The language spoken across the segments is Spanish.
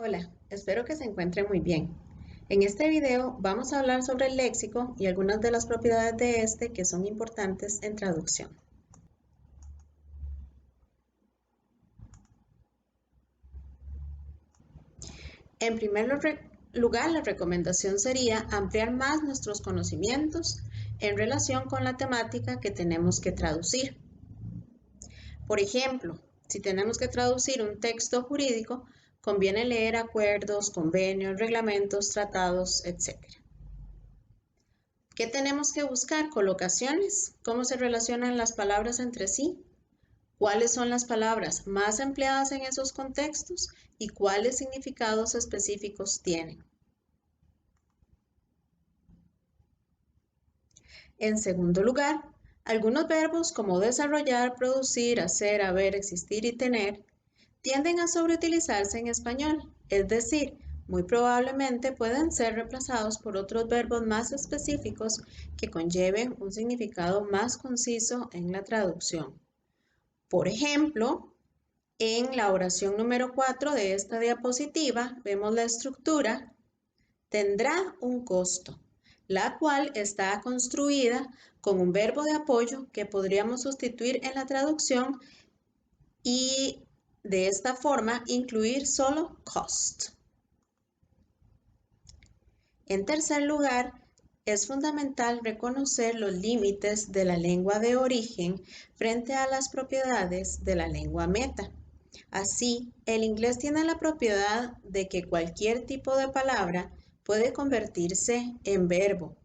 Hola, espero que se encuentre muy bien. En este video vamos a hablar sobre el léxico y algunas de las propiedades de este que son importantes en traducción. En primer lugar, la recomendación sería ampliar más nuestros conocimientos en relación con la temática que tenemos que traducir. Por ejemplo, si tenemos que traducir un texto jurídico, conviene leer acuerdos, convenios, reglamentos, tratados, etc. ¿Qué tenemos que buscar? Colocaciones. ¿Cómo se relacionan las palabras entre sí? ¿Cuáles son las palabras más empleadas en esos contextos? ¿Y cuáles significados específicos tienen? En segundo lugar, algunos verbos como desarrollar, producir, hacer, haber, existir y tener tienden a sobreutilizarse en español, es decir, muy probablemente pueden ser reemplazados por otros verbos más específicos que conlleven un significado más conciso en la traducción. Por ejemplo, en la oración número 4 de esta diapositiva vemos la estructura tendrá un costo, la cual está construida con un verbo de apoyo que podríamos sustituir en la traducción y de esta forma incluir solo cost. En tercer lugar, es fundamental reconocer los límites de la lengua de origen frente a las propiedades de la lengua meta. Así, el inglés tiene la propiedad de que cualquier tipo de palabra puede convertirse en verbo.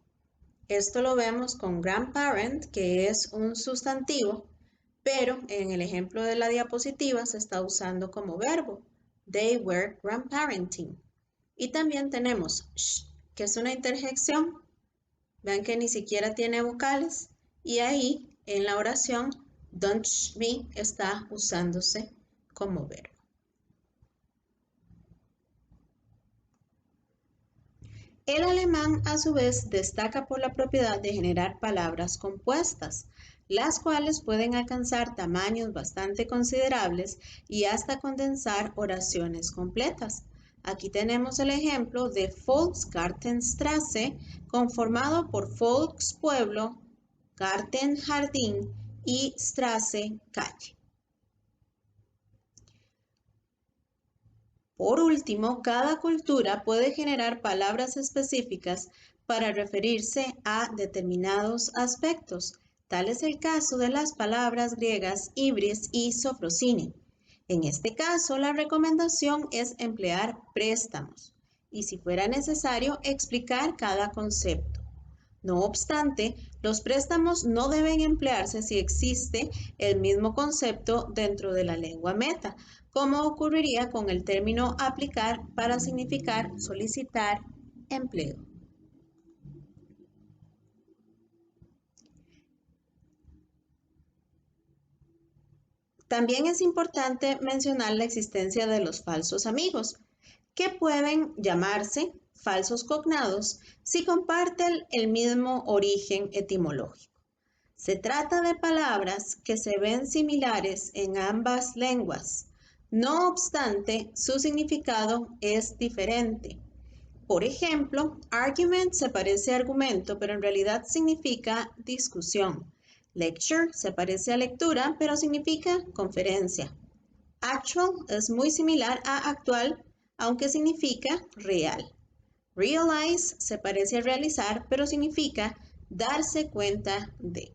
Esto lo vemos con grandparent, que es un sustantivo, pero en el ejemplo de la diapositiva se está usando como verbo. They were grandparenting. Y también tenemos sh, que es una interjección. Vean que ni siquiera tiene vocales. Y ahí, en la oración, don't sh me está usándose como verbo. El alemán, a su vez, destaca por la propiedad de generar palabras compuestas, las cuales pueden alcanzar tamaños bastante considerables y hasta condensar oraciones completas. Aquí tenemos el ejemplo de Volksgartenstraße, conformado por Volks, pueblo, Garten, jardín y Straße, calle. Por último, cada cultura puede generar palabras específicas para referirse a determinados aspectos. Tal es el caso de las palabras griegas ibris y sofrosine. En este caso, la recomendación es emplear préstamos y, si fuera necesario, explicar cada concepto. No obstante, los préstamos no deben emplearse si existe el mismo concepto dentro de la lengua meta, como ocurriría con el término aplicar para significar solicitar empleo. También es importante mencionar la existencia de los falsos amigos, que pueden llamarse falsos cognados si comparten el mismo origen etimológico. Se trata de palabras que se ven similares en ambas lenguas. No obstante, su significado es diferente. Por ejemplo, argument se parece a argumento, pero en realidad significa discusión. Lecture se parece a lectura, pero significa conferencia. Actual es muy similar a actual, aunque significa real. Realize se parece a realizar, pero significa darse cuenta de.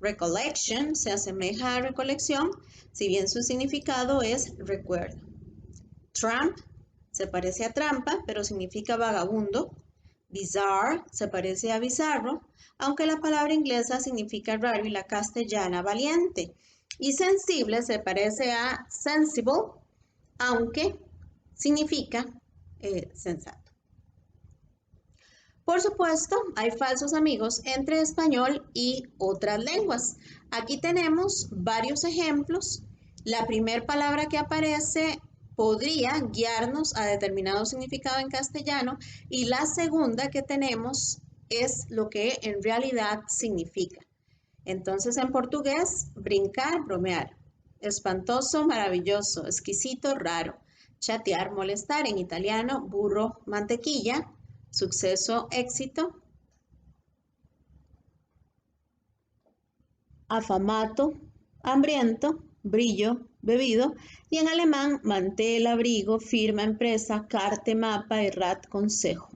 Recollection se asemeja a recolección, si bien su significado es recuerdo. Tramp se parece a trampa, pero significa vagabundo. Bizarre se parece a bizarro, aunque la palabra inglesa significa raro y la castellana valiente. Y sensible se parece a sensible, aunque significa sensato. Por supuesto, hay falsos amigos entre español y otras lenguas. Aquí tenemos varios ejemplos. La primera palabra que aparece podría guiarnos a determinado significado en castellano y la segunda que tenemos es lo que en realidad significa. Entonces, en portugués, brincar, bromear. Espantoso, maravilloso, exquisito, raro. chatear, molestar, en italiano, burro, mantequilla, suceso, éxito, afamato, hambriento, brillo, bebido, y en alemán, mantel, abrigo, firma, empresa, carte, mapa y rat, consejo.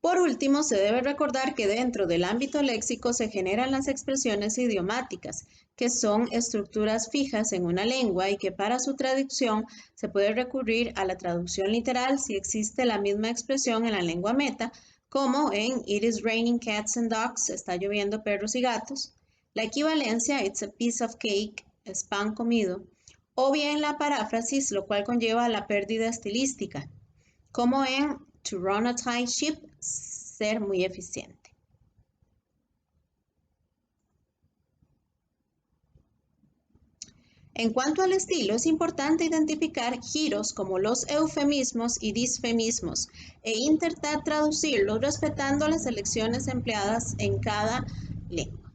Por último, se debe recordar que dentro del ámbito léxico se generan las expresiones idiomáticas, que son estructuras fijas en una lengua y que para su traducción se puede recurrir a la traducción literal si existe la misma expresión en la lengua meta, como en It is raining cats and dogs, está lloviendo perros y gatos, la equivalencia It's a piece of cake, es pan comido, o bien la paráfrasis, lo cual conlleva la pérdida estilística, como en To run a tight ship, ser muy eficiente. En cuanto al estilo, es importante identificar giros como los eufemismos y disfemismos e intentar traducirlos respetando las elecciones empleadas en cada lengua.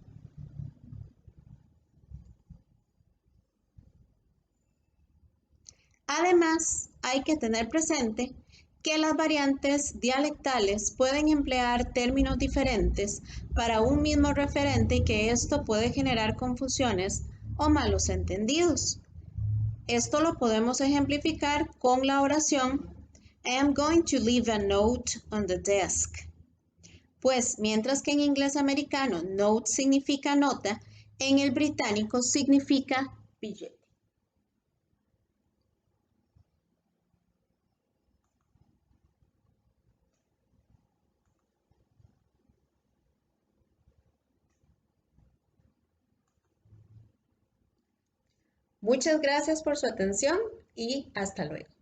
Además, hay que tener presente que las variantes dialectales pueden emplear términos diferentes para un mismo referente y que esto puede generar confusiones o malos entendidos. Esto lo podemos ejemplificar con la oración I am going to leave a note on the desk. Pues mientras que en inglés americano note significa nota, en el británico significa billete. Muchas gracias por su atención y hasta luego.